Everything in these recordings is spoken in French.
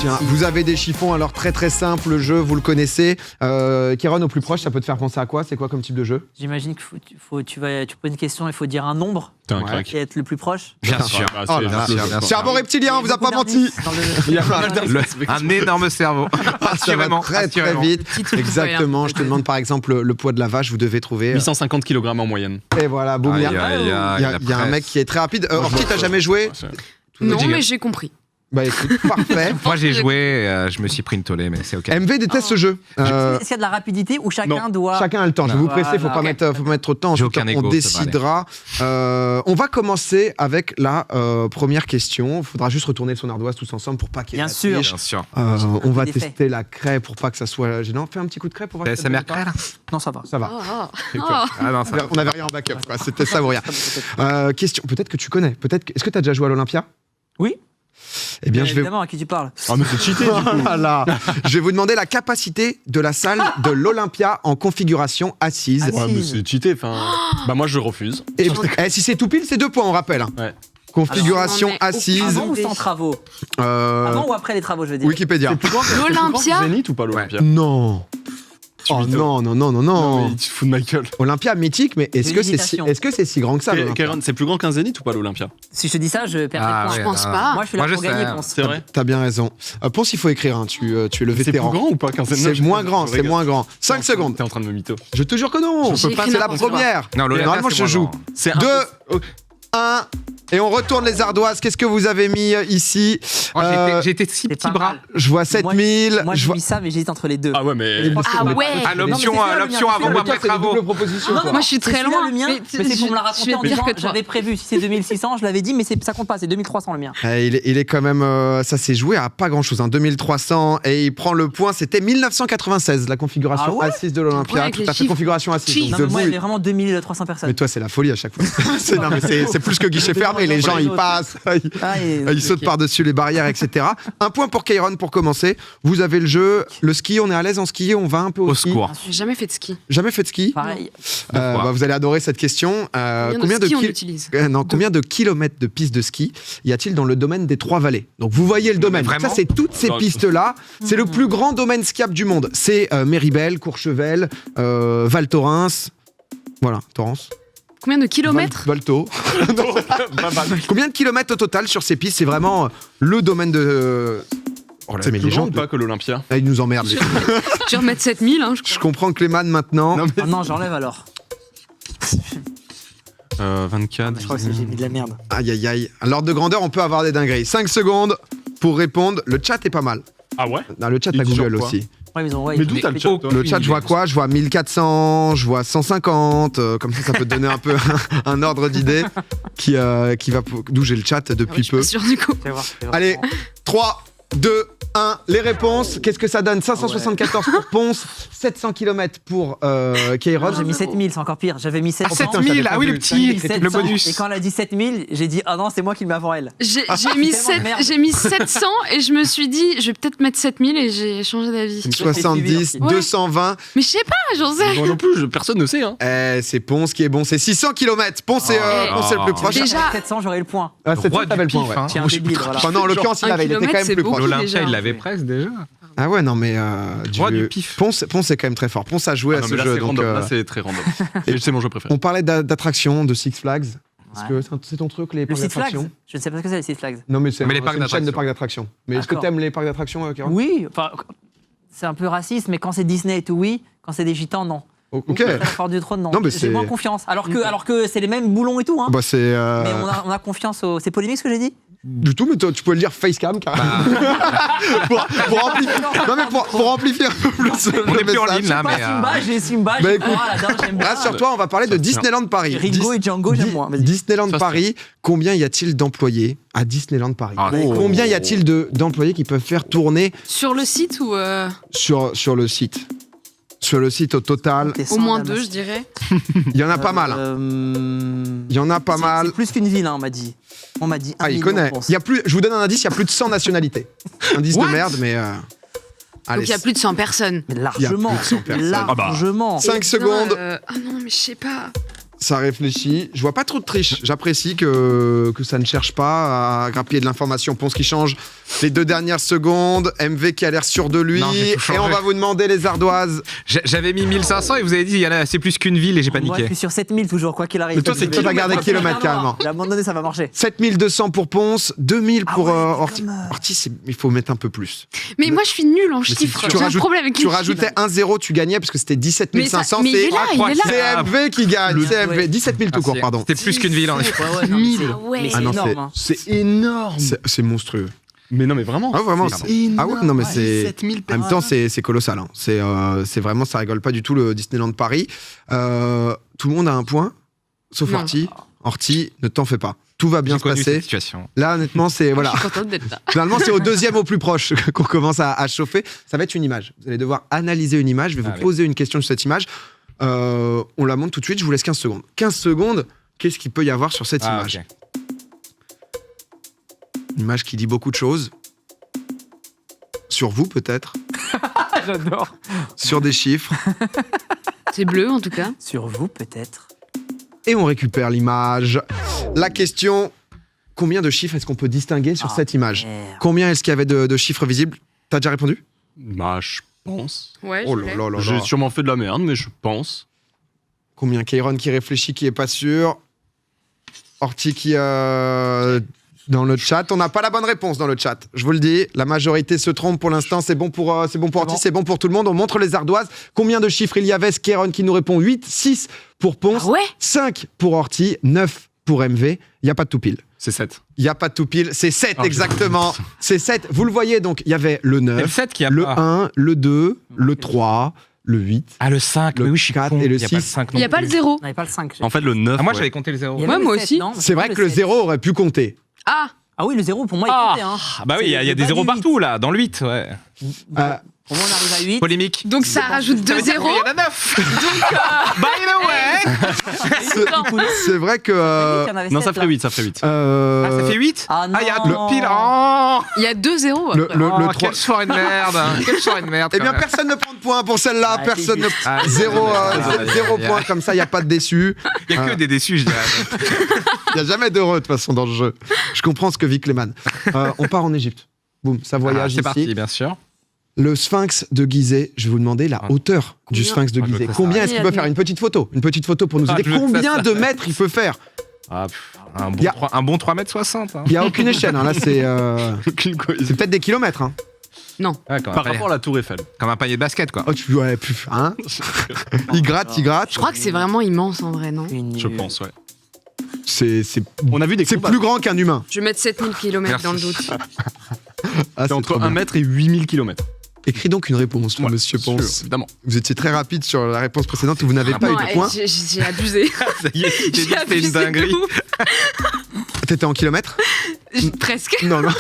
Tiens, vous avez des chiffons, alors très très simple, le jeu, vous le connaissez. Kéron, au plus proche, ça peut te faire penser à quoi? C'est quoi comme type de jeu? J'imagine que tu poses une question, il faut dire un nombre. T'es un crack. Et être le plus proche. Bien sûr. Oh là là. Cerveau reptilien, on vous a pas menti. Un énorme cerveau. Ça va très très vite. Exactement, je te demande par exemple le poids de la vache, vous devez trouver. 850 kg en moyenne. Et voilà, boum, il y a un mec qui est très rapide. Orti, t'as jamais joué? Non, mais j'ai compris. Bah écoute, parfait. Moi j'ai joué, je me suis pris une tollée, mais c'est ok. MV déteste ce jeu. Est-ce qu'il y a de la rapidité ou chacun doit. Chacun a le temps, je vais vous presser, faut pas mettre trop de temps. J'ai aucun égo, on décidera. On va commencer avec la première question. Il faudra juste retourner son ardoise tous ensemble pour pas qu'il y ait Bien sûr. Bien sûr. on va Des faits. tester la craie pour pas que ça soit gênant. Fais un petit coup de craie pour voir T'as si ça SMR te craie là? Non, ça va. Ça va. Ah non, ça va. On avait rien en backup, quoi. C'était savourien. Question, peut-être que tu connais. Est-ce que tu as déjà joué à l'Olympia? Oui. Eh bien, je vais. Évidemment, à qui tu parles. Ah, mais c'est cheaté, du coup. Voilà. Je vais vous demander la capacité de la salle de l'Olympia en configuration assise. Assise. Ouais, mais c'est cheaté. Enfin, bah, moi, je refuse. Et si c'est tout pile, c'est 2 points, on rappelle. Ouais. Configuration Alors, non, mais- assise. Avant ou sans travaux? Avant ou après les travaux, je veux dire. Wikipédia. L'Olympia. Zénith ou pas l'Olympia? Non. Oh m'étonnes. non. Non, mais tu te fous de ma gueule. Olympia mythique, mais est-ce Une que c'est hésitation. si grand que ça l'Olympia? Kéron, c'est plus grand qu'un Zénith ou pas l'Olympia? Si je te dis ça, je perds Ah, tes points. Je ouais, pense ah. pas. Moi, je suis là Moi, pour je gagner, sais. Ponce. C'est vrai? T'as bien raison. Ponce, il faut écrire, hein. tu es le C'est plus vétéran. grand ou pas qu'un Zénith? C'est moins grand, c'est moins grand. 5 secondes. T'es en train de me mytho. Je te jure que non. J'ai écrit C'est la n'importe quoi. première. Non, l'Olympia, Normalement, c'est je moins joue. grand. C'est 2, 1. Et on retourne les ardoises. Qu'est-ce que vous avez mis ici? Oh, j'ai été si C'est petit pas bras. mal. Je vois 7000. Moi, je j'ai vois... mis ça, mais j'hésite entre les deux. Ah ouais, mais. Ah ouais. Ah, l'option Non, mais c'est ça, le l'option mien, avant ou après travaux. proposition. Non, non, Moi, je suis C'est très celui-là, loin. le mien, mais c'est pour me la raconter en dire disant, que toi. j'avais prévu, si c'est 2600, je l'avais dit, mais ça compte pas, c'est 2300 le mien. Il est quand même. Ça s'est joué à pas grand chose, hein, 2300. Et il prend le point. C'était 1996, la configuration Ah ouais assise de l'Olympia. Ouais, avec Tout les à fait, chiffres. configuration assise. Chiffres. Donc Non, mais moi, il y debout. avait vraiment 2300 personnes. Mais toi, c'est la folie à chaque fois. C'est plus que guichet fermé. Les gens, ils passent. Ils sautent par-dessus les barrières, etc. Un point pour Kéron pour commencer. Vous avez le jeu. Le ski, on est à l'aise en ski. On va un peu au ski. secours. J'ai jamais fait de ski. Jamais fait de ski? Pareil. Vous allez adorer cette question. Combien de ski on utilise? Combien de kilomètres de pistes de ski y a-t-il dans le domaine des Trois-Vallées? Donc vous voyez le domaine. Vraiment Ça, c'est toutes ces pistes-là. C'est le plus grand domaine skiable du monde. C'est Méribel, Courchevel, Val Thorens. Voilà, Thorens. Combien de kilomètres? Valto. Combien de kilomètres au total sur ces pistes? C'est vraiment le domaine de. Oh là, mais Plus les grand gens, ou pas que l'Olympia? ils nous emmerdent. les filles. Je vais remettre 7000. Hein, Je comprends Clément maintenant. Non, mais. Ah non, j'enlève alors. 24. Je crois que j'ai mis de la merde. Aïe aïe aïe. À l'ordre de grandeur, on peut avoir des dingueries. 5 secondes pour répondre. Le chat est pas mal. Ah ouais? Non, le chat Il à dit Google genre quoi? aussi. Ouais, ils ont, Mais d'où t'as le chat, toi? Le chat, je vois quoi? Je vois 1400, je vois 150. Comme ça peut te donner un peu un ordre d'idée qui va. D'où j'ai le chat depuis Je suis pas peu. sûre du coup. Fais voir. Allez, 3, 2, 1. Les réponses. Qu'est-ce que ça donne? 574 pour Ponce, 700 km pour Kéron. J'ai mis 7000, c'est encore pire. J'avais mis 700. 7000, ah oui, le petit, J'ai mis le 700, bonus. Et quand elle a dit 7000, j'ai dit ah non, c'est moi qui le mets avant elle. J'ai tellement mis, de merde. j'ai mis 700 et je me suis dit, je vais peut-être mettre 7000 et j'ai changé d'avis. 70, Ouais. 220. Mais je sais pas, j'en sais. Moi non plus, personne ne sait. Hein. C'est Ponce qui est bon. C'est 600 km. Ponce est le plus proche. Déjà- Avec 700, j'aurais le point. Ah, 700, Roi t'avais le du point, pif, ouais. hein. Tiens, Moi, je suis débile, pas- voilà. Enfin, non, en l'occurrence, il Un avait. Il était quand kilomètre, même c'est plus beaucoup. proche. L'Olympia, déjà. il l'avait presque déjà. Ah ouais, non, mais. Roi du pif. Ponce est quand même très fort. Ponce a joué Ah à non, ce mais là, jeu. c'est Donc, random. Là, c'est très random. Et c'est mon jeu préféré. on parlait d'attractions, de Six Flags. Est-ce que c'est ton truc, les Le parcs Six Flags d'attractions? Je ne sais pas ce que c'est, les Six Flags. Non, mais c'est Mais les parcs une chaîne de d'attractions. parcs d'attractions. Mais est-ce que D'accord. t'aimes les parcs d'attractions, Kéron? Oui, enfin, c'est un peu raciste, mais quand c'est Disney et tout, oui. Quand c'est des gitans, non. Ok. La Fort du Trône, non. Non, mais J'ai c'est- moins confiance. Alors que c'est les mêmes boulons et tout, hein. Bah, c'est. Mais on a confiance au. C'est polémique ce que j'ai dit? Du tout, mais toi, tu peux le dire facecam, carrément. pour amplifier. Non, mais pour amplifier un peu plus On le est plus en message. ligne là, Pas mais. Simba, j'ai Simba, Bah, j'ai écoute, Aladdin, j'aime bien. Rassure-toi, on va parler de Disneyland Paris. Ringo et Django, j'aime moins. Vas-y. Disneyland Ça, c'est- Paris, combien y a-t-il d'employés à Disneyland Paris? Ah, Combien y a-t-il d'employés qui peuvent faire tourner Sur le site ou sur le site? Sur le site au total, au moins 2, je dirais. il y en a pas mal. Il y en a pas mal. C'est plus qu'une ville, hein, on m'a dit. On m'a dit. Ah, 1 il million, connaît. je pense. Il y a plus, je vous donne un indice, il y a plus de 100 nationalités. Indice de What? merde, mais. Allez, Donc il y a plus de 100 personnes. Mais largement. Il y a plus de 100 personnes. Largement. 5 Et secondes, putain, ah non, mais je sais pas. ça réfléchit. Je vois pas trop de triche. J'apprécie que ça ne cherche pas à grappiller de l'information. Ponce qui change Les 2 dernières secondes, MV qui a l'air sûr de lui. Non, j'ai tout changé. Et on va vous demander les ardoises. J'avais mis 1500 et vous avez dit c'est plus qu'une ville et j'ai Moi, je paniqué. suis sur 7000 toujours, quoi qu'il arrive. Mais toi, c'est toi, t'as gardé kilomètres, carrément. À un moment donné, ça va marcher. 7200 pour Ponce, 2000 Ah pour ouais, mais Orti. comme, Orti, il faut mettre un peu plus. Mais moi, je suis nulle en chiffres. tu J'ai un rajoutes- problème avec les Tu chiffres. rajoutais 1-0, tu gagnais parce que c'était 17 Mais, ça- 500. mais il est là, il est là. C'est MV qui gagne. C'est MV. 17 000 tout court, pardon. C'était plus qu'une ville en effet. Ouais, non, mais c'est- Ah ouais. mais c'est Ah non, énorme. hein. C'est énorme. C'est monstrueux. Mais non, mais vraiment. Ah, vraiment, c'est c'est- Ah ouais, non, mais c'est. 7000 En même temps, c'est colossal. Hein. C'est vraiment, ça rigole pas du tout le Disneyland Paris. Tout le monde a un point, sauf Non. Orti. Orti, ne t'en fais pas. Tout va bien J'ai se connu passer. cette situation. Là, honnêtement, c'est voilà. Je suis contente d'être là. Finalement, c'est au deuxième au plus proche qu'on commence à chauffer. Ça va être une image. Vous allez devoir analyser une image. Je vais vous Allez. poser une question sur cette image. On la monte tout de suite. Je vous laisse 15 secondes. 15 secondes, qu'est-ce qu'il peut y avoir sur cette image? Ok. Une image qui dit beaucoup de choses. Sur vous, peut-être. J'adore. Sur des chiffres. C'est bleu, en tout cas. Sur vous, peut-être. Et on récupère l'image. La question, combien de chiffres est-ce qu'on peut distinguer sur Ah, cette image? merde. Combien est-ce qu'il y avait de chiffres visibles? T'as déjà répondu? Bah, je pense. Ouais, Oh je là l'ai. là là J'ai là. sûrement fait de la merde, mais je pense. Combien? Kairon qui réfléchit, qui est pas sûr. Orti qui dans le chat. On n'a pas la bonne réponse dans le chat. Je vous le dis, la majorité se trompe pour l'instant. C'est bon pour Orti, bon. c'est bon pour tout le monde. On montre les ardoises. Combien de chiffres il y avait? Kairon qui nous répond 8, 6 pour Ponce, Ah ouais 5 pour Orti, 9 pour MV. Il n'y a pas de tout pile. C'est 7. Il n'y a pas de tout pile. C'est 7 Ah, exactement. C'est 7. Vous le voyez, donc il y avait le C'est le 9, 7 qui a le pas. 1, le 2, le 3, le 8. Ah, le 5. Le Mais oui, je suis 4 con. et le Il y a pas le 6. 5 Il n'y a pas le 0. On n'avait pas le 5. En fait, le 9. Ah, moi, ouais. j'avais compté le 0. Il y avait Ouais, le moi 7, aussi. non C'est vrai que le 7. 0 aurait pu compter. Ah Ah oui, le 0, pour moi, il Ah, comptait. Hein. bah oui, il y a C'est des pas zéros du partout, là, dans le 8, ouais. Euh, Pour moi, on arrive à 8. Polémique. donc ça rajoute 2 0. Il y en a 9. By the way. c'est vrai que. Non, ça ferait 8, ça ferait 8. Ah, ça fait 8. Ah non. Ah, il y a le pile. Oh, Il y a 2 0. Le, après. le, oh, le 3. quelle soirée de merde. Quelle soirée de merde. Eh quand bien, même. personne ne prend de points pour celle-là. Ah, Personne ne. c'est Ah, Zéro, zéro aïe, aïe, point, aïe. comme ça, il n'y a pas de déçu. Il y a que des déçus, je dirais. Il n'y a jamais d'heureux, de toute façon, dans le jeu. Je comprends ce que vit Clément. On part en Égypte. Boum, ça voyage C'est ici. parti, bien sûr. Le sphinx de Gizeh, je vais vous demander la hauteur du Combien sphinx de Ah, je veux Gizeh. que ça Combien s'arrête. est-ce qu'il peut faire? Une petite photo pour nous Ah, aider. je veux que ça Combien de s'arrête. mètres il peut faire? Ah, un Y a- bon 3,60 m. Hein. Il n'y a aucune échelle. Hein. Là, c'est peut-être des kilomètres. Hein. Non. Ouais, comme, Par un panier, rapport à la Tour Eiffel. comme un panier de basket, quoi. Oh, ouais, hein. Il gratte, il gratte. Je crois que c'est vraiment immense en vrai, non? Je pense, ouais. C'est On a vu des c'est combats. plus grand qu'un humain. Je vais mettre 7000 km dans le Merci. doute. Ah, C'est entre trop 1 bien. mètre et 8000 km. Écris donc une réponse, monsieur Ponce. Évidemment. Vous étiez très rapide sur la réponse précédente où vous n'avez pas eu Non, de points. j'ai abusé. Ça y est, tu t'es dit J'ai que c'était une abusé dinguerie. de ouf. T'étais en kilomètres? Presque. Non, non.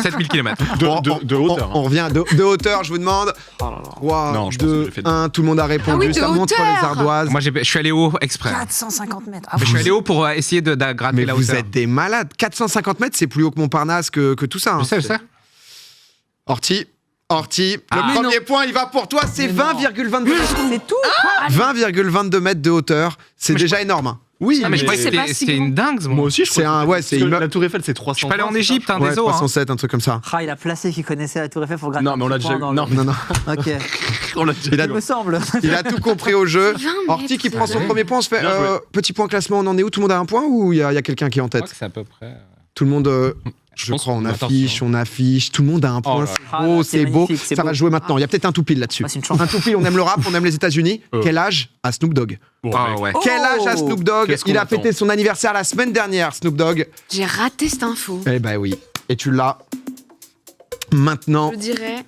7000 km. De hauteur. On revient de hauteur, je vous demande. 3, Non, je pense que 2, j'ai fait 1, tout le monde a répondu. Ah oui, de Ça montre hauteur. les ardoises. Moi, je suis allé haut exprès. 450 mètres. Ah, Je suis allé haut pour essayer de gratter Mais la vous hauteur. êtes des malades. 450 mètres, c'est plus haut que Montparnasse, que tout ça. hein. Je sais. Orti, mais le premier point, il va pour toi, c'est Mais non. 20,22 mètres. c'est tout. 20,22 mètres de hauteur, c'est Mais déjà énorme. hein. Oui, Ah, mais je croyais que c'est pas c'était si c'était grand. une dingue. Moi aussi, je C'est crois. un- ouais, c'est Parce que une- la Tour Eiffel, c'est 300. Je suis pas allé en Égypte, hein, Ouais, des eaux. hein. 307, un truc comme ça. Ah, il a placé qui connaissait la Tour Eiffel pour gratter. Non, mais on l'a un déjà eu. point Non, Non, non. Ok. on l'a déjà Il a- Il me semble. Il a tout compris au jeu. 20 Orti qui mètres, prend son c'est premier point, on se fait Bien joué. petit point classement, on en est où? Tout le monde a un point ou il y a quelqu'un qui est en Je crois tête? que c'est à peu près. Tout le monde, je pense crois, on qu'on- affiche, tout le monde a un point, là c'est là. beau, Ah, c'est c'est beau, magnifique, c'est ça beau. va jouer maintenant. Il y a peut-être un tout pile là-dessus. Ah, c'est une chance. Un tout pile, on aime le rap, on aime les États-Unis. Quel âge a Snoop Dogg? Bon, Ah mec. ouais. Oh. Quel âge a Snoop Dogg? Qu'est-ce qu'on Il a attend fêté son anniversaire la semaine dernière, Snoop Dogg. J'ai raté cette info. Eh ben oui, et tu l'as. Maintenant, Je dirais.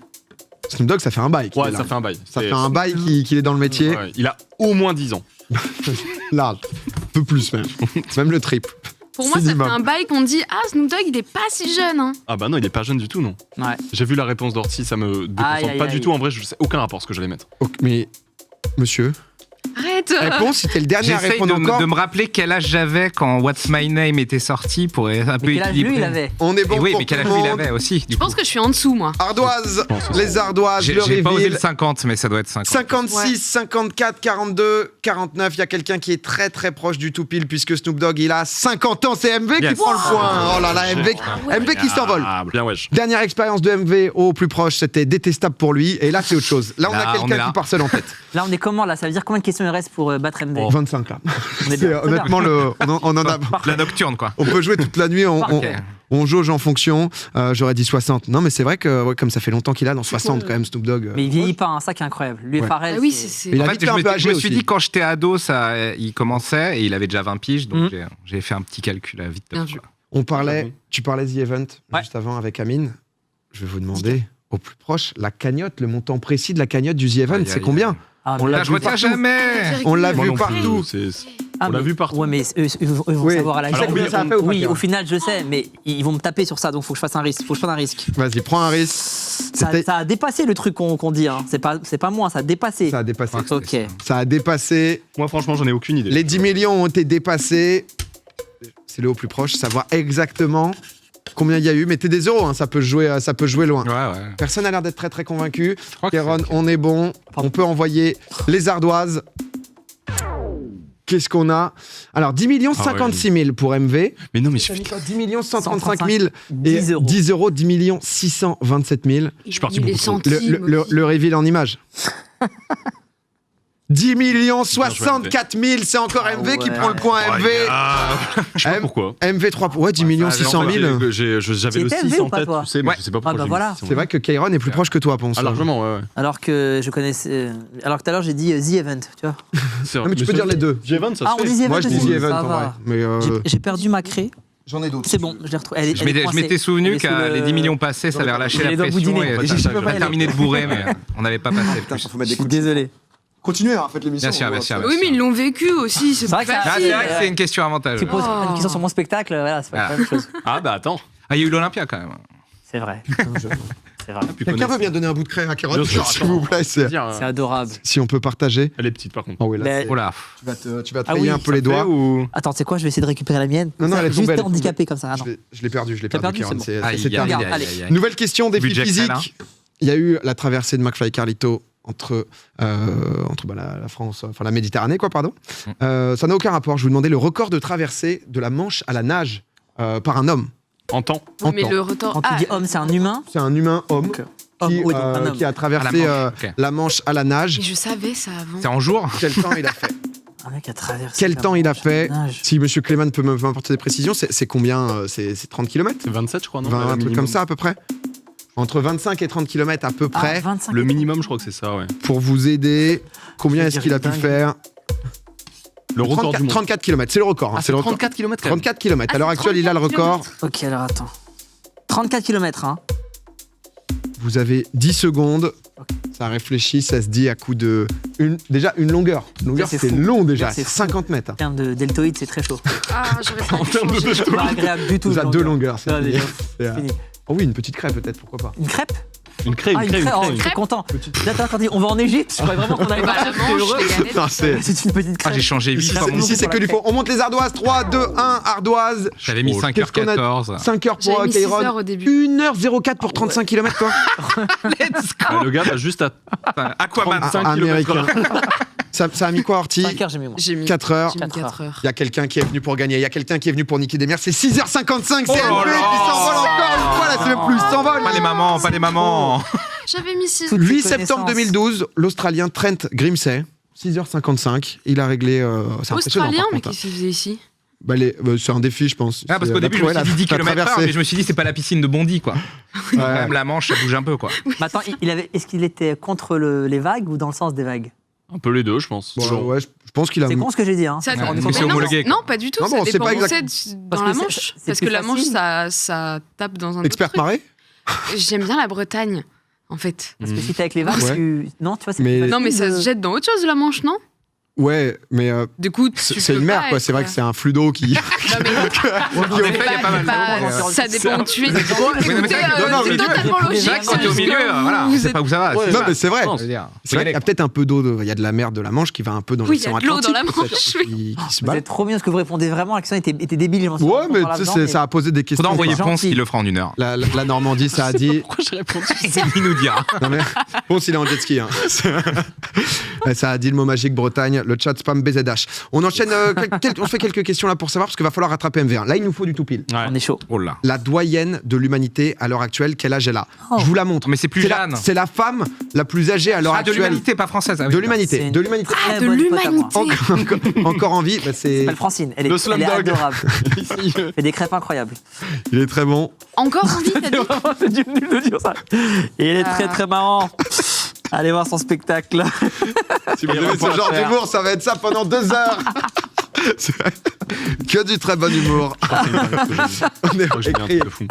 Snoop Dogg, ça fait un bail. qu'il Ouais, est là. ça fait un bail. Ça fait un bail qu'il est dans le métier. Ouais, il a au moins 10 ans. Large. Un peu plus même. C'est même le triple. Pour moi, ça fait Minimum. un bail qu'on dit Ah, Snoop Dogg, il est pas si jeune. Hein. Ah bah non, il est pas jeune du tout, non. Ouais. J'ai vu la réponse d'Orti, ça me déconcentre Aïe, aïe, pas aïe. du tout. En vrai, je sais aucun rapport ce que j'allais mettre. Ok, mais, monsieur, Arrête. arrête. Réponse, c'était le dernier à J'essaye répondre encore. de me rappeler quel âge j'avais quand What's My Name était sorti pour être un peu Mais quel âge équilibré. lui, il avait? On est bon Et oui, pour mais quel tout âge le lui il monde. avait aussi Je pense que je suis en dessous, moi. Ardoise, pense aussi. les ardoises, le J'ai pas osé reveal. le 50, mais ça doit être 50. 56, Ouais. 54, 42, 49. Il y a quelqu'un qui est très très proche du tout pile puisque Snoop Dogg il a 50 ans. C'est MV qui Yes. prend le point. Oh là là, MV qui s'envole. Ah, bien wesh. Dernière expérience de MV au plus proche, c'était détestable pour lui. Et là, c'est autre chose. Là, on Là, a on est quelqu'un là. qui part seul en tête. Là, on est comment là? Ça veut dire combien de questions il reste pour battre MV? 25 là. On est C'est, bien. honnêtement, on en a. La nocturne, quoi. On peut jouer toute la nuit. Parfait. On jauge en fonction. J'aurais dit 60. Non, mais c'est vrai que comme ça fait longtemps qu'il a dans 60 quand même Snoop Dogg. Mais il vieillit pas, hein, ça qui est incroyable. Lui et Ouais. Pharrell. Ah oui, c'est- c'est. Il a En vite fait, fait un peu je âgé me suis aussi. dit quand j'étais ado, il commençait et il avait déjà 20 piges, donc j'ai fait un petit calcul à vite. Bien vu. On parlait, Ah bon. tu parlais The Event Ouais. juste avant avec Amine. Je vais vous demander au plus proche la cagnotte, le montant précis de la cagnotte du The Event, Aïe, c'est aïe, combien? Ah, On mais- l'a Là, je vu retiens partout. jamais. On l'a Moi vu non plus, partout. Ah, On l'a mais- vu partout. Ouais, mais eux vont Oui. savoir à la Tu sais Alors, combien oui, ça a fait ou pas, Oui, Kieran au final, je sais, mais ils vont me taper sur ça, donc faut que je fasse un risque. Faut que je prenne un risque. Vas-y, prends un risque. Ça a dépassé le truc qu'on dit. Hein. C'est pas moi, ça a dépassé. Ça a dépassé. Ok. Ça a dépassé. Moi, franchement, j'en ai aucune idée. Les 10 millions ont été dépassés. C'est le au plus proche, savoir exactement combien il y a eu. Mettez des euros, hein, ça peut jouer loin. Ouais. Personne n'a l'air d'être très très convaincu. Je crois que Kéron, c'est- on est bon. On peut envoyer les ardoises. Qu'est-ce qu'on a? Alors, 10 millions 56 000 pour MV. Mais non, mais T'as mis quoi 10 millions 135 000 10 et euros. 10 euros, 10 millions 627 000. Je suis parti Il est beaucoup trop. centimes Le aussi. reveal en image. 10 millions 64 000, c'est encore MV qui ouais. prend le point. MV, Je sais pas pourquoi. MV 3, ouais, 10 millions ça, 600 000. J'avais le C'était 6 MV ou en pas, tête, toi tu sais, mais Ouais. je sais pas Ah, pourquoi. bah j'ai mis voilà. 600. C'est vrai que Kairon est plus proche que toi, Ponce. Ah, largement, ouais. Alors que je connaissais. Alors que tout à l'heure, j'ai dit The Event, tu vois. C'est Non, mais tu peux ça dire se les fait. deux. J-Event, ça Ah, se on fait. dit The Event Moi, je dis aussi, The Event, ça en va. vrai. Mais J'ai perdu ma craie. j'en ai d'autres. C'est bon, je l'ai retrouvée. Elle est- Je elle est m'étais coincée. souvenu Elle est sous qu'à le- les 10 millions passés, ça avait relâché Elle est la dans le bout du pression nez. et Et je peux pas y on a aller. terminé de bourrer, mais on n'avait pas passé plus. faut mettre Je suis désolé. Continuez, hein, faites l'émission. Bien sûr, bien sûr. Oui, mais ils l'ont vécu aussi. C'est C'est vrai pas que ça- Ah, facile. c'est vrai que c'est une question avantage. Tu poses Oh. une question sur mon spectacle, voilà, c'est pas la même chose. Ah, bah attends. Ah, il y a eu l'Olympia quand même. C'est vrai. C'est vrai. Puis Quelqu'un connaître. veut bien donner un bout de craie à Kairon, Bien sûr, s'il attends. vous plaît, Dire, C'est adorable. si on peut partager. Elle est petite, par contre. Oh oui, là, Mais- c'est- Oh là. tu vas te Ah rayer oui, un peu les doigts. Ou... Attends, c'est quoi? Je vais essayer de récupérer la mienne. Non, non, elle est Juste tombée, elle est handicapée comme ça. Ah, non. Je l'ai perdu, T'as perdu, Kairon. c'est C'est Aïe, c'est aïe, terminé. Regarde, aïe, allez. aïe, aïe. Nouvelle question, défi Budget physique. Crella. Il y a eu la traversée de McFly Carlito entre la France, enfin la Méditerranée, quoi, pardon. Ça n'a aucun rapport. Je vous demandais le record de traversée de la Manche à la nage par un homme. En temps. Oui, mais Entends. le retard. Quand tu dis homme, c'est un humain. C'est un humain homme Homme, qui, oui, donc un homme. qui a traversé À la Manche, ok. la Manche à la nage. Mais je savais ça avant. C'est en jour. Quel temps il a fait? Un mec a traversé. Quel la temps il a Manche, fait? nage. Si Monsieur Clément peut m'apporter des précisions, c'est combien? C'est 30 km? C'est 27, je crois, non? 20, Le un truc minimum. comme ça à peu près? Entre 25 et 30 km à peu Ah, près. 25 Le minimum, je crois que c'est ça, ouais. Pour vous aider, combien Je est-ce qu'il a pu dirais faire? Le record du monde. 34 km, c'est le record. hein, Ah, c'est c'est le record. 34 km. 34 km. À Ah, l'heure c'est actuelle, il a le 34 record. Ok, alors attends. 34 km, hein. Vous avez 10 secondes. Ça réfléchit, ça se dit à coup de. Déjà, une longueur. Longueur, C'est c'est fou. long déjà. C'est C'est fou. 50 mètres. En termes de deltoïde, c'est très chaud. Ah, j'aurais pas dû changer. C'est pas agréable du tout. Déjà le deux longueur. longueurs. c'est Non, fini. déjà, C'est, fini. Oh oui, une petite crêpe peut-être, pourquoi pas. Une crêpe? Une crêpe, Ah, une crêpe. Oh, je suis content. D'accord, quand on va en Égypte, je croyais vraiment qu'on allait Bah, partir. la Manche, J'étais heureux. les galettes. Non, c'est. C'est une petite Ah, crêpe. j'ai changé 8 Ici, fois mon ici, c'est que du fond. On monte les ardoises. 3, 2, 1, ardoise. J'avais mis Qu'est-ce qu'on a 5h14. 5 heures pour J'avais mis 6 Kairon. heures au début. 1h04 pour 35 km, toi. Let's Ah, go. le gars va juste à Aquaman. 35 Américain. Ça a mis quoi, Orti? 5 heures, j'ai mis moi. J'ai mis 4 heures. j'ai mis 4 4 heures. Il y a quelqu'un qui est venu pour gagner. Il y a quelqu'un qui est venu pour niquer des mères. C'est 6h55. C'est Oh LP là qui s'envole encore une fois. Là, c'est même plus. Il s'envole. Pas les mamans, pas les mamans. J'avais mis 6. Toutes 8 ces septembre connaissances. 2012, l'Australien Trent Grimsey, 6h55. Il a réglé. C'est impressionnant. Australien, par mais contre, qui se faisait ici? Bah, c'est un défi, je pense. Ah, parce qu'au La début, je me prouelle, suis dit 10 la km/h, traversée. mais je me suis dit, c'est pas la piscine de Bondy, quoi. Ouais. Même la Manche, ça bouge un peu, quoi. Mais attends, est-ce qu'il était contre les vagues ou dans le sens des vagues? un peu les deux, je pense. Bon, Genre, ouais, je pense qu'il a. C'est con ce que j'ai dit, hein. Ça Ouais, dépend. mais c'est Mais non, homologué, quoi. Non, pas du tout. Non, Ça bon, c'est dépend pas où exact. c'est Parce dans que la c'est- Manche. c'est Parce que plus la Manche, facile. ça tape dans un autre Expert truc. marée. J'aime bien la Bretagne, en fait. Parce que si t'es avec les vagues, Ouais. non, tu vois, c'est Mais- plus Non, mais facile ça de- se jette dans autre chose, la Manche, non? Ouais, mais Du coup, c'est une mer, quoi. C'est vrai que c'est un flux d'eau qui. En effet, il y a pas mal d'eau. Ça dépend où tu es. Écoutez, mais c'est totalement logique. C'est vrai que quand t'es au milieu, voilà, on sait pas où ça va. Ouais, Non, mais c'est vrai. Je veux dire, C'est vrai qu'il y a peut-être un peu d'eau. Il y a de la mer de la Manche qui va un peu dans Oui, il y l'océan a de l'eau Atlantique. dans la Manche, peut-être, oui. qui se Vous balade. êtes trop bien parce que vous répondez vraiment. L'accent était débile. Ouais, mais tu sais, ça a posé des questions. Faudra envoyer quoi. Ponce, il le fera en 1 heure. La Normandie, ça a dit. Pourquoi j'ai répondu Il nous dira. Non mais Ponce, il est en jet ski. Hein. Ça a dit le mot magique Bretagne, le chat spam BZH. On enchaîne, on se fait quelques questions là pour savoir parce qu'il va falloir rattraper MV1. Là, il nous faut du tout pile. Ouais. On est chaud. Oh là. La doyenne de l'humanité à l'heure actuelle, quel âge elle a? Je vous la montre. Mais c'est plus Jeanne. C'est la femme la plus âgée à l'heure Ah, de actuelle. l'humanité, pas française. Ah oui, De C'est l'humanité. une De l'humanité. très de bonne pote à moi. l'humanité. Encore en vie, bah, Elle s'appelle Francine. Elle Le est Slumdog. adorable. Elle fait des crêpes incroyables. il est très bon. Encore envie, t'as dit C'est du nul de dire ça. Et il est très très marrant. Allez voir son spectacle. Si vous aimez ce genre d'humour, ça va être ça pendant 2 heures. C'est vrai. Que du très bon humour. On est Oh, j'ai bien un écrit. truc de fou.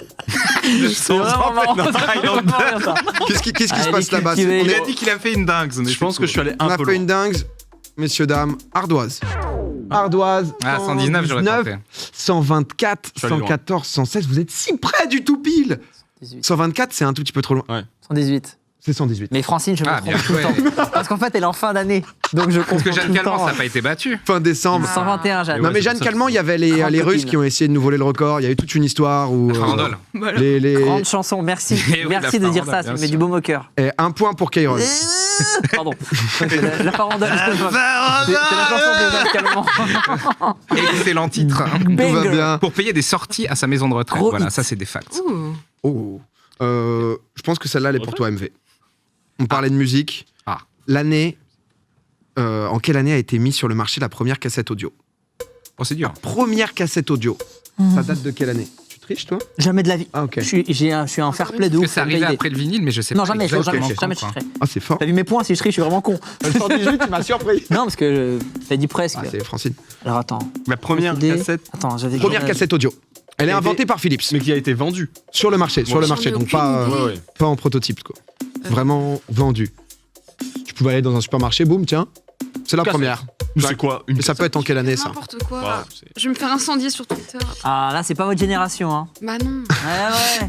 C'est vraiment marrant. C'est vraiment marrant, ça. Qu'est-ce qui se Allez, passe là-bas? cultivé. On Il est- a dit qu'il a fait une dingue. Je pense que je suis allé On un a peu fait loin. une dingue, messieurs, dames. Ardoise. Ardoise. Ah, 119, j'aurais tenté. 124, Je suis allé loin. 114, 116. Vous êtes si près du tout pile. 18. 124, c'est un tout petit peu trop loin. 118. C'est 118. Mais Francine, je me Ah, trompe bien tout le joué. temps. Parce qu'en fait, elle est en fin d'année. Donc je comprends Parce que tout Jeanne le Calment, temps. ça n'a pas été battu. Fin décembre. 121, Jeanne. Non, Ouais, mais c'est Jeanne pour ça. Calment, il y avait les Grande Russes copine. qui ont essayé de nous voler le record. Il y a eu toute une histoire où. La farandole. Voilà. les... Grande chanson, merci. Eh oui, Merci la de dire farandole, ça, ça me bien met sûr. du baume au cœur. Un point pour Kairon. Pardon. La farandole. C'est la chanson de Jeanne Calment. Excellent titre. Tout va Banger. bien. Pour payer des sorties à sa maison de retraite. Gros Voilà, hit. ça, c'est des facts. Ouh. Oh. Je pense que celle-là, elle est pour toi, MV. On parlait de musique. Ah. L'année. En quelle année a été mise sur le marché la première cassette audio? Oh, c'est dur. Première cassette audio. Ça date de quelle année? Tu triches, toi? Jamais de la vie. Ah, ok. Je suis un fair play de Parce que ouf. c'est arrivé validé. après le vinyle, mais je sais Non, pas. jamais, exactement jamais, quand, jamais je quoi. tricherai. Ah, c'est fort. T'as vu mes points, si je triche, je suis vraiment con. 118, tu m'as surpris. Non, parce que t'as dit presque. Ah, c'est Francine. Alors attends. La première CD. cassette, Attends, j'avais Première cassette audio. Elle est Elle inventée par Philips. mais qui a été vendue. Sur le marché, sur le J'en marché. ai Donc aucune pas, idée. Ouais. pas en prototype, quoi. Vraiment vendu. Tu pouvais aller dans un supermarché, boum, tiens. C'est la Cassette. première. C'est quoi une Mais ça peut être en quelle année, ça? N'importe quoi. Waouh, c'est- Je vais me faire incendier sur Twitter. Ah là, c'est pas votre génération, hein. Bah non. Ouais.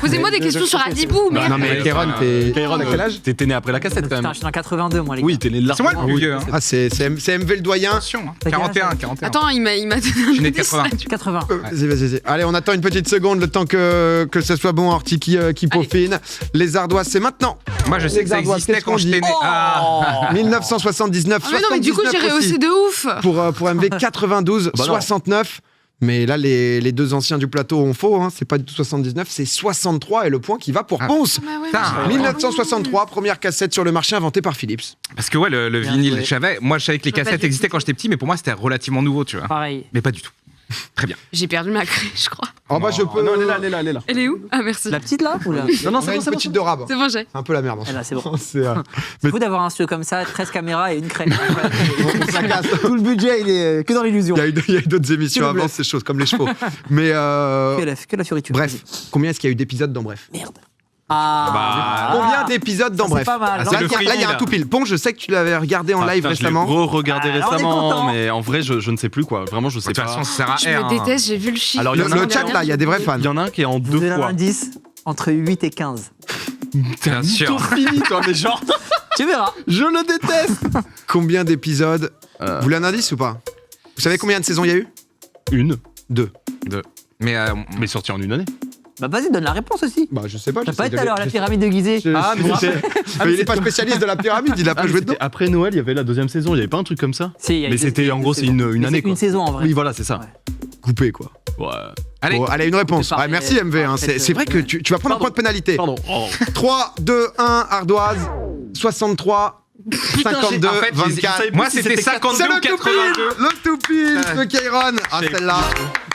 Posez-moi des questions sur Adibou, Bah, merde. Non, mais Ouais, Kairon, enfin, t'es. Kairon, à quel âge? T'es né après la cassette quand Putain, même. je suis dans 82, moi, les gars. Oui, t'es né là. C'est moi le plus vieux. Hein. Ah, c'est MV le doyen. Attention, hein. T'as quel âge, 41, toi 41. Attends, il m'a donné Je suis un né de indice, 80. là. 80. Vas-y. Allez, on attend une petite seconde, le temps que ce soit bon, Horty qui peaufine. Les Ardoises, c'est maintenant. Moi, je sais que ça Ardoises, existait qu'est-ce quand qu'on j'étais né. dit Ah. 1979, Ah, mais non, mais du coup, j'ai 79 aussi. rehaussé de ouf. Pour MV 92, Bah non. 69. Mais là, les deux anciens du plateau ont faux. Hein. C'est pas du tout 79, c'est 63. Et le point qui va pour Ah. Ponce. Ah, bah ouais, Putain. mais- 1963, première cassette sur le marché inventée par Philips. Parce que ouais, le Bien vinyle, joué. je savais que les Je vois pas cassettes du existaient tout. quand j'étais petit, mais pour moi, c'était relativement nouveau, tu vois. Pareil. Mais pas du tout. Très bien. J'ai perdu ma craie, je crois. Oh bah je peux. Non, elle est là. Elle est où? Ah, merci. La petite là ou la... Non, non, On a c'est une bon, c'est bon. petite de rab. C'est bon, j'ai. C'est un peu la merde. en Eh là, c'est bon. fait. C'est, C'est fou d'avoir un studio comme ça, 13 caméras et une crème. on se la casse. Tout le budget, il est que dans l'illusion. Il y a eu d'autres émissions S'il vous avant, plaît. ces choses comme les chevaux. Mais Que la fioriture. bref, combien est-ce qu'il y a eu d'épisodes dans Bref? Merde. Ah. Combien d'épisodes dans Ça, Bref? c'est pas mal. Ah, Là, c'est Là, le il y a free, un là. tout pile. Ponce, je sais que tu l'avais regardé en Ah, live putain, récemment. Je l'ai regardé Ah, on est récemment, content. mais en vrai, je ne sais plus quoi. Vraiment, je De sais toute pas. façon, ça sert à Je R. me déteste, j'ai vu le chiffre. Alors, il y Le, en a le un- chat, là, il y a des vrais fans. Il y en a un qui est en Vous deux avez un fois. indice entre 8 et 15. Bien sûr. Fini, toi, mais genre, Tu verras. je le déteste. Combien d'épisodes Vous voulez un indice ou pas? Vous savez combien de saisons il y a eu? Une, 2. Mais mais sorti en une année. Bah vas-y, donne la réponse aussi. Bah, je sais pas. T'as j'essaie pas de été à l'heure à la pyramide de Gizeh. Ah, mais c'était. Mais il est pas spécialiste de la pyramide, il a pas joué dedans. Après Noël, il y avait la deuxième saison. Il y avait pas un truc comme ça? Si, il y a Mais eu c'était, en gros, c'est une Mais année, c'est quoi. une saison en vrai. Oui, voilà, c'est ça. Ouais. Coupé, quoi. Ouais. allez, Bon, allez, une réponse. C'est pas- Ouais, merci MV. hein. en fait, C'est vrai que tu vas prendre un point de pénalité. Pardon. Oh. 3, 2, 1, Ardoise. 63, 52, en fait, 24. moi, si c'était c'était 52 C'est ou le tout 82. pile. Le tout pile de Kairon. Ah, C'est- celle-là.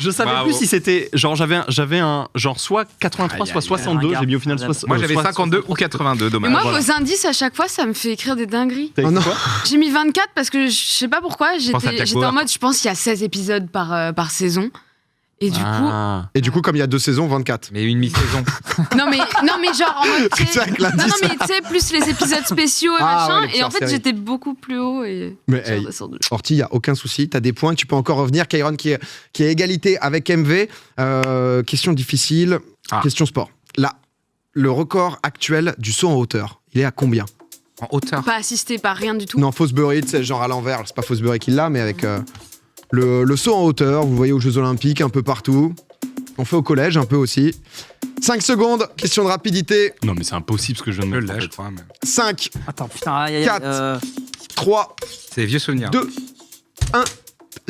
Je savais Bravo. plus si c'était. Genre, j'avais un. Genre, soit 83, soit 62. J'ai mis au final 60. Moi, j'avais 52 ou 82, Mais dommage. moi, voilà. vos indices, à chaque fois, ça me fait écrire des dingueries. T'as Oh écrit non. quoi? J'ai mis 24 parce que je sais pas pourquoi, pense à Jack j'étais en Bauer. mode, je pense qu'il y a 16 épisodes par saison. Et du Et du coup, comme il y a 2 saisons, 24. Mais une mi-saison. coup, non mais genre en mode, tu sais- C'est vrai que là, non dis mais ça. tu sais plus les épisodes spéciaux et Ah, machin. ouais, les Et en fait séries. j'étais beaucoup plus haut et Mais j'ai hey, redescendu. Orti, il n'y a aucun souci. Tu as des points, tu peux encore revenir. Kairon qui est à égalité avec MV. Question difficile. Ah. Question sport. Là, le record actuel du saut en hauteur, il est à combien? En hauteur. Pas assisté par rien du tout. Non, Fosbury, tu sais, genre à l'envers. C'est pas Fosbury qui l'a, mais avec le saut en hauteur. Vous voyez aux Jeux Olympiques, un peu partout. On fait au collège un peu aussi. 5 secondes, question de rapidité. Non, mais c'est impossible ce que je viens de Je mettre. en l'ai, je fait. crois. Mais... 5, Attends, putain, aïe, aïe, aïe, 4. 3, C'est des vieux souvenirs. 2, 1.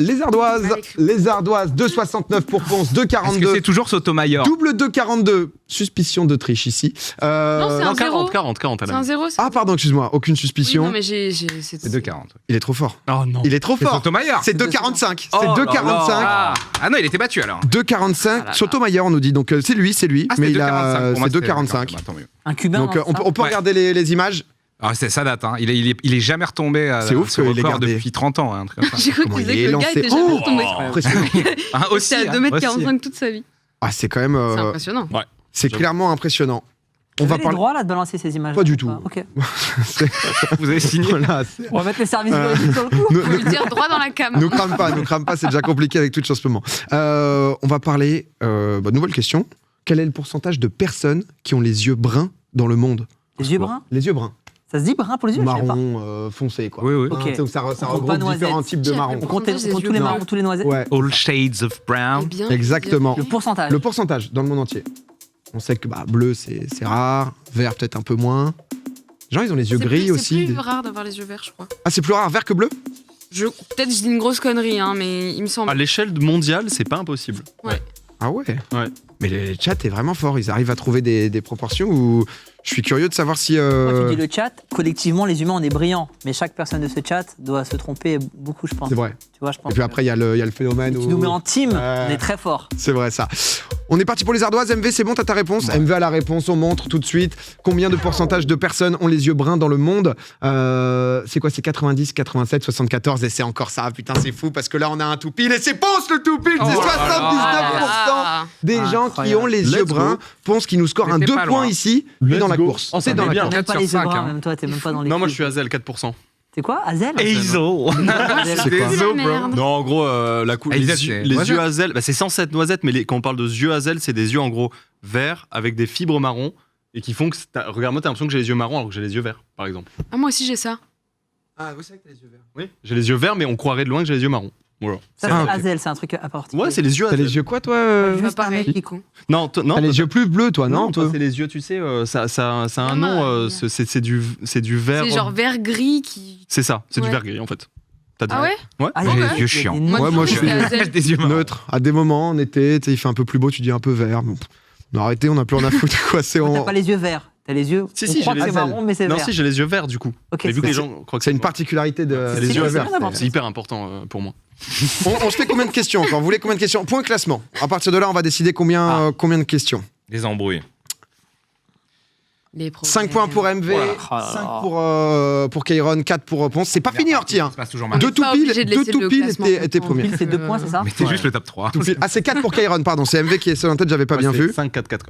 Les ardoises. Mal écrit. Les ardoises, 2,69 pour Ponce, Est-ce que 2,42. c'est toujours Sotomayor? Double 2,42. Suspicion de triche ici. Non, c'est Non, un 40, zéro. 40 à C'est la un maison. 0 ça. Ah, pardon, excuse-moi. Aucune Oui, suspicion. non mais j'ai C'est 2,40. Il est trop fort. Oh non. Il est trop C'est fort. Sotomayor. C'est 2,45. Oh C'est là 2,45. là. Ah non, il était battu alors. 2,45. Ah là. Sotomayor, on nous dit. Donc, c'est lui. Ah, Mais c'était il a. 2,45. Pour moi, C'est c'était 2,45. Bah, tant mieux. Un cubain. Donc, non, on ça peut Ouais. regarder les images. Ah, ça date, hein. Il est jamais retombé à C'est ouf ce qu'il ait record gardé. depuis 30 ans. Hein, un truc comme ça. J'ai cru Comment qu'il il est disait que le gars lancé. était jamais Oh retombé. Impressionnant. Ah, aussi. C'est à hein, 2,45 m toute sa vie. Ah, c'est quand même. C'est impressionnant. C'est clairement impressionnant. On On va va parler. droit là de balancer ces images. Pas du tout. Ok. Vous avez signé. Voilà, On va mettre les services juridiques sur le coup. ne, Faut lui dire droit dans la cam. nous crame pas, c'est déjà compliqué avec Twitch en ce moment. On va parler. Nouvelle question. Quel est le pourcentage de personnes qui ont les yeux bruns dans le monde? Les yeux bruns. Les yeux bruns. Ça se dit brun pour les yeux, je sais pas. Marron foncé, quoi. Oui, oui. Ok. Hein, donc ça On compte regroupe pas noisette. différents types de Tiens, marron. On compte tous les Non. marrons, tous les noisettes. Ouais, All shades of brown. Eh bien, exactement. Le pourcentage. Le pourcentage dans le monde entier. On sait que bleu, c'est rare. Vert, peut-être un peu moins. Les gens, ils ont les yeux gris aussi. C'est plus rare d'avoir les yeux verts, je crois. Ah, c'est plus rare vert que bleu? Peut-être je dis une grosse connerie, hein, mais il me semble. À l'échelle mondiale, c'est pas impossible. Ah ouais. Ouais. Mais les chats est vraiment fort. Ils arrivent à trouver des proportions où je suis curieux de savoir si. Quand tu dis le chat, collectivement, les humains, on est brillants. Mais chaque personne de ce chat doit se tromper beaucoup, je pense. C'est vrai. Tu vois, je pense. Et puis après, il y a le phénomène tu où. nous mets en team, Ouais. on est très fort. C'est vrai ça. On est parti pour les ardoises. MV, c'est bon, t'as ta réponse? MV a la réponse, on montre tout de suite. Combien de pourcentage de personnes ont les yeux bruns dans le monde? C'est quoi? C'est 90, 87, 74 et c'est encore ça. Putain, c'est fou parce que là, on a un tout pile et c'est Ponce le tout pile. C'est 79% Ah, des gens qui Incroyable. ont les yeux Let's bruns. go. Ponce qui nous score un T'étais 2 pas points loin. ici, lui Let's dans la go. course. Oh, C'est ça dans met la bien. course. Même pas 4 les sur yeux 5, bruns, hein. même toi, t'es même pas dans les. Non, moi je cubes. suis Hazel 4%. C'est quoi, Hazel Hazel. Hazel. C'est quoi? c'est la merde. Non, en gros, les Hazel, c'est yeux noisette. Hazel, bah, c'est censé être noisette, mais quand on parle de yeux Hazel, c'est des yeux en gros verts avec des fibres marron et qui font que. Regarde-moi, t'as l'impression que j'ai les yeux marrons alors que j'ai les yeux verts, par exemple. Ah, moi aussi j'ai ça. Ah, vous savez que t'as les yeux verts. Oui, j'ai les yeux verts, mais on croirait de loin que j'ai les yeux marrons. Voilà. Ça, Ah, c'est ok. Hazel, c'est un truc à part. Ouais, c'est les yeux T'as Hazel. les yeux quoi, toi Je vois Juste un pareil, mec. Nico. Non, non. T'as les yeux plus bleus, toi, non? toi, toi c'est les yeux, tu sais, ça a un Ah, nom, ouais. c'est du vert. C'est genre vert gris qui. C'est ça, c'est du Ouais. vert gris en fait. T'as dit- Ah ouais? Ah, J'ai il y a les des- yeux il y a chiants. des noms. Ouais, moi, je suis C'était Hazel. Des yeux marrons. neutre. À des moments, en été, tu sais, il fait un peu plus beau, tu dis un peu vert. Bon, non, arrêtez, on n'a plus rien à foutre, quoi. C'est T'as pas les yeux verts. T'as les yeux. Si, on si, croit j'ai que les c'est Hazel. marron, mais c'est Non, vert. si, j'ai les yeux verts du coup. Ok, Mais vu que les c'est- gens croient que C'est une moi. particularité de C'est les C'est yeux très verts. important. C'est hyper important pour moi. On se fait combien de questions encore? Vous voulez combien de questions? Point classement. À partir de là, on va décider combien de questions. Des embrouilles. Les problèmes. 5 points pour MV, Voilà. 5 pour Kairon, 4 pour Ponce. C'est pas fini, Orti. Hein. Ça se passe toujours mal. Deux pas tout pile, obligé de deux laisser tout le pile classement étaient comprendre. premiers. C'est 2 points, c'est ça Mais c'est juste le top 3. Tout pile. Ah, c'est 4 pour Kairon, pardon. C'est MV qui est seul en tête, j'avais pas bien vu. 5-4-4.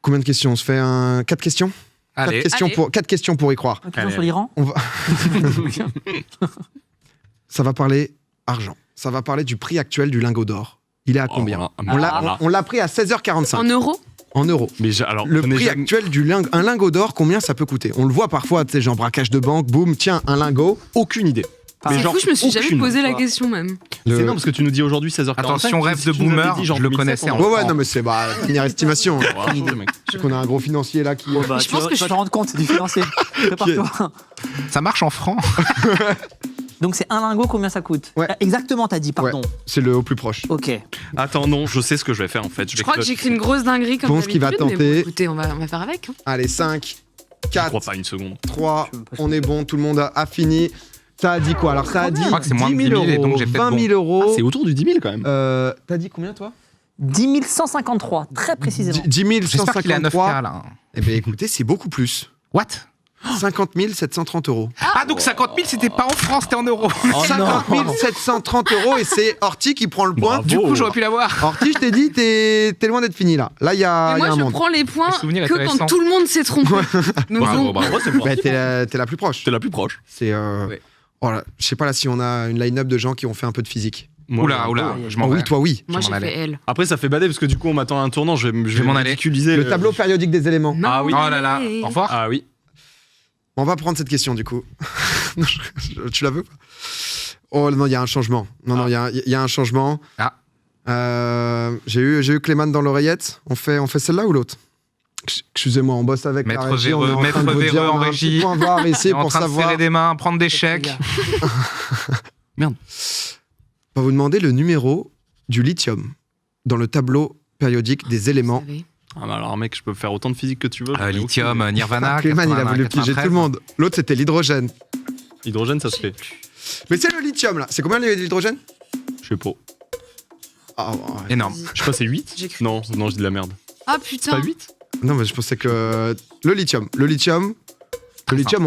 Combien de questions? On se fait 4 questions? Allez. 4 questions pour y croire. Une question Allez, sur l'Iran. On va... Ça va parler argent. Ça va parler du prix actuel du lingot d'or. Il est à combien? On l'a pris à 16h45 En euros? en euros. Mais alors, Le je n'ai prix jamais- actuel un lingot d'or, combien ça peut coûter? On le voit parfois, tu sais, genre braquage de banque, boum, tiens, un lingot. aucune idée. C'est fou, je me suis jamais aucune. posé la question même. Le- C'est non parce que tu nous dis aujourd'hui 16h45. Attention, rêve de Si tu nous avais boomer, dit genre je le 2007, connaissais on en Ouais, aurait- ouais, non, mais c'est première estimation. Ouais, ouais, mec. Je sais qu'on a un gros financier là qui. Bah, je tu pense vas- que tu vas te rendre compte, c'est du financier. Prépare-toi. Ça marche en francs. Donc c'est un lingot, combien ça coûte? Ouais. Exactement, t'as dit, pardon. C'est le au plus proche. Ok. Attends, non, je sais ce que je vais faire en fait. Je crois que j'écris une grosse dinguerie comme Ponce qui va d'habitude, mais tenter. bon, écoutez, on va faire avec. Hein. Allez, 5, Je 4, crois pas une seconde. 3, Je suis même pas on est bon, tout le monde a fini. Ça a dit quoi? Alors, ça a dit Je crois que c'est moins de 10 000 10 000 et donc euros, j'ai fait 20 000 bon. euros. C'est autour du 10 000 quand même. T'as dit combien, toi? 10 153, très précisément. 10 J'espère qu'il est à 9K 153. là. Eh bien, écoutez, c'est beaucoup plus. What? 50 730 €. Ah, donc 50 000, c'était pas en France, c'était en euros. 50 730 € et c'est Horty qui prend le point. Bravo. Du coup, j'aurais pu l'avoir. Horty, je t'ai dit, t'es loin d'être fini là. Là, il y a, Et il y a moi, un je monde. prends les points Les souvenirs que intéressants. quand tout le monde s'est trompé. Donc Bravo, bon. bravo. c'est bon. Bah, t'es la plus proche. T'es la plus proche. C'est. Ouais. Oh là, je sais pas là si on a une line-up de gens qui ont fait un peu de physique. Moi, Oula, je Oh m'en vais. oui, toi oui. Moi, Je j'ai m'en fait allais. L. Après, ça fait bader parce que du coup, on m'attend à un tournant. Je vais m'en aller. ridiculiser Le tableau périodique des éléments. Ah oui. Oh là là, au revoir. Ah oui. On va prendre cette question du coup. Tu la veux pas? Oh non, il y a un changement. Non, il y a un changement. Ah. J'ai eu Clément dans l'oreillette. On fait celle-là ou l'autre? Excusez-moi, on bosse avec Maître la régie. On est en Maître train de vous Véreux dire, en on a un régie. petit point VAR ici T'es en pour train de savoir. serrer des mains, prendre des chèques. On va vous demander le numéro du lithium dans le tableau périodique des éléments. Vous savez. Ah bah alors, mec, je peux faire autant de physique que tu veux. j'en ai Lithium, Nirvana. Clément, il a 81, voulu piéger tout 93. le monde. L'autre, c'était l'hydrogène. aucune. Hydrogène, ça se fait. Mais c'est le lithium là. C'est combien l'hydrogène? Je sais pas. Ah, ouais. Énorme. Je sais pas, c'est 8 J'ai cru. Non, je dis de la merde. Ah C'est putain. pas 8 Non, mais je pensais que le lithium,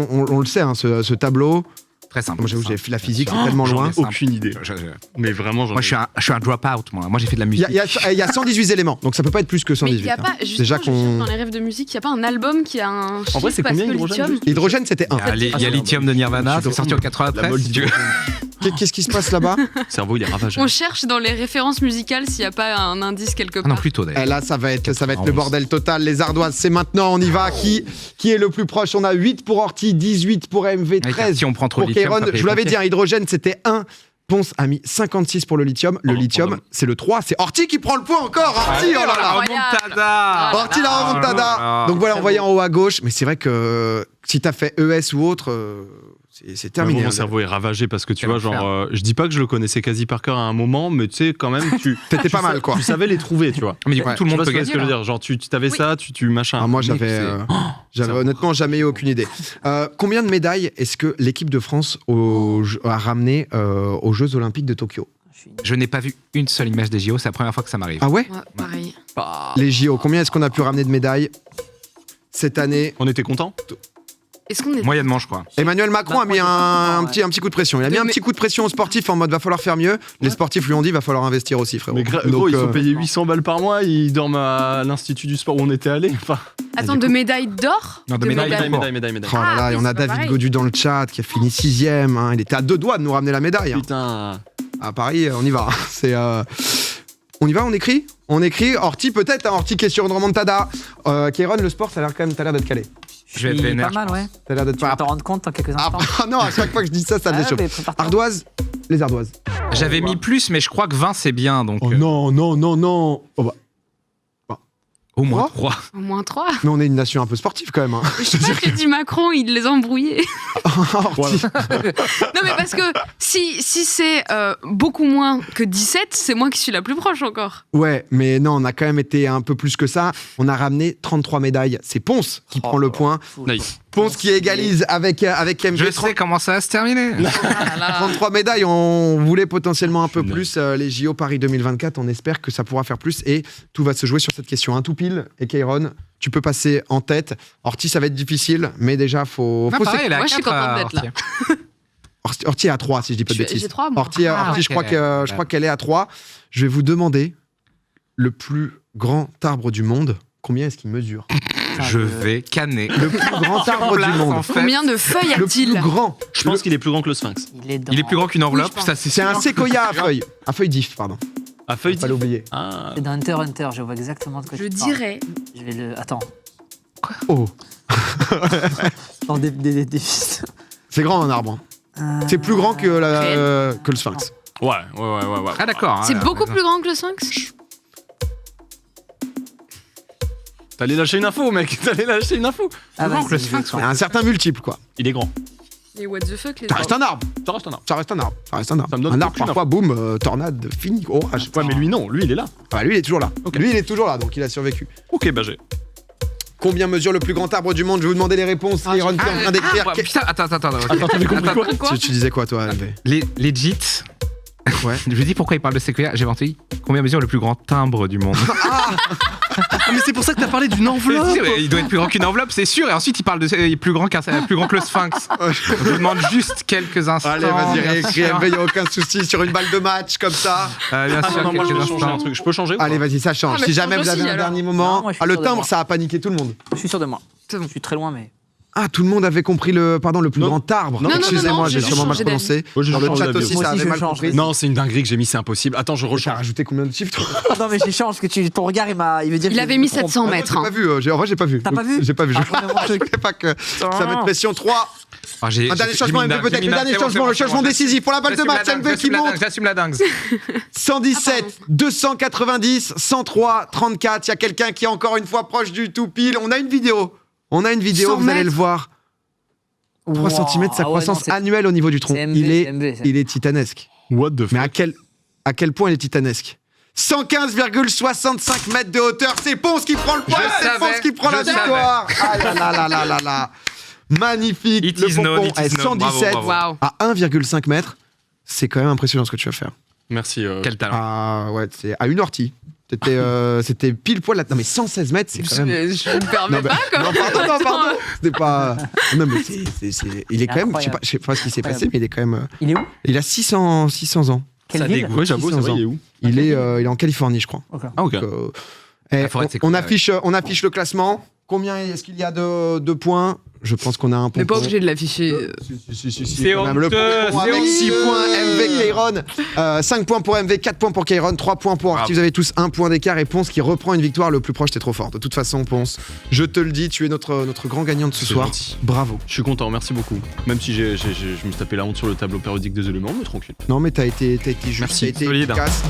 on le sait, hein, ce tableau. Très simple. Moi, j'avoue, j'ai fait la physique, c'est Oh, tellement j'en loin. ai simple. Aucune idée. Mais vraiment, j'en Moi, ai- je suis un drop-out, moi. Moi, j'ai fait de la Il musique. y a 118 éléments, donc ça peut pas être plus que Mais 118. il y a hein. pas, justement, Déjà je cherche qu'on- dans les rêves de musique, il y a pas un album qui a un chiffre vrai, c'est parce combien que Hydrogène, lithium. juste Hydrogène, c'était 1. Il y a Lithium de Nirvana, c'est sorti en La 93, molle si tu veux. Qu'est-ce qui se passe là-bas? Le cerveau, il est ravagé. On cherche dans les références musicales s'il n'y a pas un indice quelque Ah non, part. plutôt d'ailleurs. Là, ça va être le 91. bordel total. Les ardoises, c'est maintenant, on y va. Qui est le plus proche? On a 8 pour Horty, 18 pour MV, 13 Si on prend trop pour de lithium, Kairon. ça fait Je vous l'avais pompiers. dit, hein, hydrogène, c'était 1. Ponce a mis 56 pour le lithium. Le Oh, lithium, pardon. c'est le 3. C'est Horty qui prend le point encore. Horty, oh là là. Ah, remontada. Horty la Oh là remontada. là. Donc voilà, on voyait en haut à gauche. Mais c'est vrai que si t'as fait ES ou autre, c'est terminé. Mon hein. cerveau est ravagé parce que tu Quel vois, enfer. genre, je dis pas que je le connaissais quasi par cœur à un moment, mais tu sais, quand même, T'étais pas mal, quoi. Tu savais les trouver, tu vois. Mais du coup, Ouais. tout le Tu monde vois peut ce que je gagner. veux là. dire? Genre, tu t'avais Oui. ça, tu machin. Ah, moi, Mec, j'avais ça- honnêtement jamais eu aucune idée. Combien de médailles est-ce que l'équipe de France a ramené aux Jeux Olympiques de Tokyo? Je n'ai pas vu une seule image des JO, c'est la première fois que ça m'arrive. Ah ouais? Ouais, pareil. Les JO, combien est-ce qu'on a pu ramener de médailles cette année? On était contents? Est-ce qu'on est. Moyennement, je crois. Emmanuel Macron a mis un ouais. petit coup de pression. Il a mis un Mais- petit coup de pression aux sportifs en mode va falloir faire mieux. Les sportifs lui ont dit va falloir investir aussi, frérot. Mais Donc, gros, ils sont payés 800 balles par mois, ils dorment à l'Institut du sport où on était allé. Enfin, Attends, de médailles d'or? Non, de médailles médailles. Oh là là, Ah, et on mais a c'est pas David pareil. Godu dans le chat qui a fini 6ème. Hein. Il était à 2 doigts de nous ramener la médaille. Hein. Putain. À Paris, on y va. C'est, on y va, on écrit? On écrit. Horty peut-être, hein. Horty qui est sur une remontada. Kairon, le sport, ça a l'air quand même, t'as l'air d'être calé. Je vais être vénère, pas mal, ouais. T'as l'air d'être Tu vas t'en rendre compte dans quelques Ah, instants. non, à chaque fois que je dis ça, ça me Ah, déchauffe. mais prépare-toi. Ardoise, les ardoises. J'avais mis plus, mais je crois que 20 c'est bien, donc Oh non, non, non, non. Oh bah, au moins Oh. 3. Au moins 3. mais on est une nation un peu sportive quand même. Hein. Je sais pas ce que dit Macron, il les a embrouillés. Horty. Non, mais parce que si c'est beaucoup moins que 17, c'est moi qui suis la plus proche encore. Ouais, mais non, on a quand même été un peu plus que ça. On a ramené 33 médailles. C'est Ponce qui prend le point. Nice. Ponce qui égalise avec MV. Je sais comment ça va se terminer. Ah là là. 33 médailles, on voulait potentiellement un peu Punaise. plus. Les JO Paris 2024, on espère que ça pourra faire plus. Et tout va se jouer sur cette question. Un tout pile. Et Kairon, tu peux passer en tête. Horty, ça va être difficile, mais déjà, faut. Non, pareil, elle est à Moi, je suis 4 contente à d'être là. Ortier. Horty est à 3, si je dis pas de J'ai bêtises. 3, moi. Horty, Ah, Horty, ok. je crois qu'elle est à 3. Je vais vous demander le plus grand arbre du monde. Combien est-ce qu'il mesure? Je vais canner. Le plus grand arbre du Place, monde. en fait. Combien de feuilles Le plus a-t-il? grand. Je pense qu'il est plus grand que le Sphinx. Il est, dans... Il est plus grand qu'une enveloppe, Oui, je pense. ça c'est C'est sûr. un séquoia à feuilles. À feuilles d'if, pardon. À feuille Faut pas l'oublier. Ah. C'est dans Hunter x Hunter, je vois exactement de quoi Je tu parles. dirais. Je vais le. Attends. Oh, Dans des pistes. c'est grand un arbre. C'est plus grand que, que le sphinx. Ouais. Ah d'accord. C'est ouais, beaucoup ouais. plus grand que le Sphinx? T'allais lâcher une info, mec. T'allais lâcher une info. Ah, grand vas-y, que le je vais sphinx, prendre. Il y a un certain multiple, quoi. Il est grand. Et what the fuck, les Ça reste un arbre. Ça reste un arbre. Ça reste un arbre. Ça reste un arbre. Ça me donne Un arbre, aucune parfois, boum, tornade, fini, orage. Ouais, mais lui, non. Lui, il est là. Ah, lui, il est toujours là. Ok. Lui, il est toujours là, donc il a survécu. Ok, bah j'ai. Combien mesure le plus grand arbre du monde? Je vais vous demander les réponses. Kairon qui est en train d'écrire. Ah, putain, attends. Attends, t'avais compris quoi? Tu disais quoi, toi, LV? Legit. Ouais. Je lui dis pourquoi il parle de séquoia. J'ai inventé Combien mesure le plus grand timbre du monde? Ah, mais c'est pour ça que t'as parlé d'une enveloppe. Il doit être plus grand qu'une enveloppe, c'est sûr. Et ensuite, il parle de plus grand que le Sphinx. Je vous demande juste quelques instants. Allez, vas-y, bien réécris sûr. MV, il n'y a aucun souci sur une balle de match comme ça. Bien sûr, Non, moi je quelques peux changer un instants. truc. Je peux changer ou Allez, pas vas-y, ça change. Ah, mais Si je jamais change vous avez aussi, un alors. dernier moment. Non, moi, je suis Le sûr de timbre, moi. ça a paniqué tout le monde. Je suis sûr de moi. C'est bon. Je suis très loin, mais. Ah, tout le monde avait compris le plus Non. grand arbre. Non, non, Excusez-moi, non, j'ai j'ai sûrement mal changé d'avis. prononcé. Ouais, j'ai Dans le changé chat d'avis aussi, aussi. ça Moi aussi, avait je mal change. compris. Non, c'est une dinguerie que j'ai mis, c'est impossible. Attends, je T'as rechange. rajouté combien de chiffres toi? Non, mais j'échange, que ton regard, il veut dire. Il que avait je mis me trompe. 700 Ah non, mètres. j'ai hein. pas vu. En vrai, j'ai pas vu. T'as pas vu? J'ai pas vu. Je Ah, vraiment, voulais pas que ça mette pression. 3. Ah, j'ai- Un dernier j'ai changement, mis une MV peut-être. dingue, Le dernier c'est bon, changement, le c'est bon, changement décisif pour la balle de match. MV qui monte. J'assume la dingue. 117, 290, 103, 34. Il y a quelqu'un qui est encore une fois proche du tout pile. On a une vidéo. 100 Vous allez le mètres. voir. 3 Wow. cm, sa Ah ouais, croissance non, c'est- annuelle au niveau du tronc. c'est MV, Il est, c'est MV, ça. il est titanesque. What the Mais fuck. à quel point il est titanesque? 115,65 mètres de hauteur. C'est Ponce qui prend le point. Je C'est Ponce savais, qui prend la je savais. victoire. Ah là là là là là là. Magnifique. It Le is known, pompon it is est known. 117 Bravo, Waouh. à 1,5 mètres. C'est quand même impressionnant ce que tu vas faire. Merci. Quel talent. Ah ouais, c'est à une ortie. C'était pile poil là. Non mais 116 mètres, c'est quand même. Je me permets Non, mais- pas, quoi. non, pardon. C'était pas. Non mais il est quand même. Incroyable. Je sais pas ce qui s'est passé, mais il est quand même. Il est où? Il a 600 ans. Quelle Ça ville? dégoûte. Ouais, j'avoue, ça 600 va, ans. il est où? Il est en Californie, je crois. Ah, ok. Donc, La forêt de on Séquoia, affiche le classement. Combien est-ce qu'il y a de points? Je pense qu'on a un On n'est pas pompon. obligé de l'afficher. Si, C'est quand même. Le honteux, pompon c'est avec 6 honteux. points, MV Kairon, 5 points pour MV, 4 points pour Kairon, 3 points pour Artie. Bravo. Vous avez tous 1 point d'écart et Ponce qui reprend une victoire. Le plus proche, t'es trop fort. De toute façon, Ponce, je te le dis, tu es notre grand gagnant de ce C'est soir. gentil. Bravo. Je suis content, merci beaucoup. Même si je me suis tapé la honte sur le tableau périodique des éléments, mais tranquille. Non, mais t'as été juste, Merci, t'as été solide. efficace.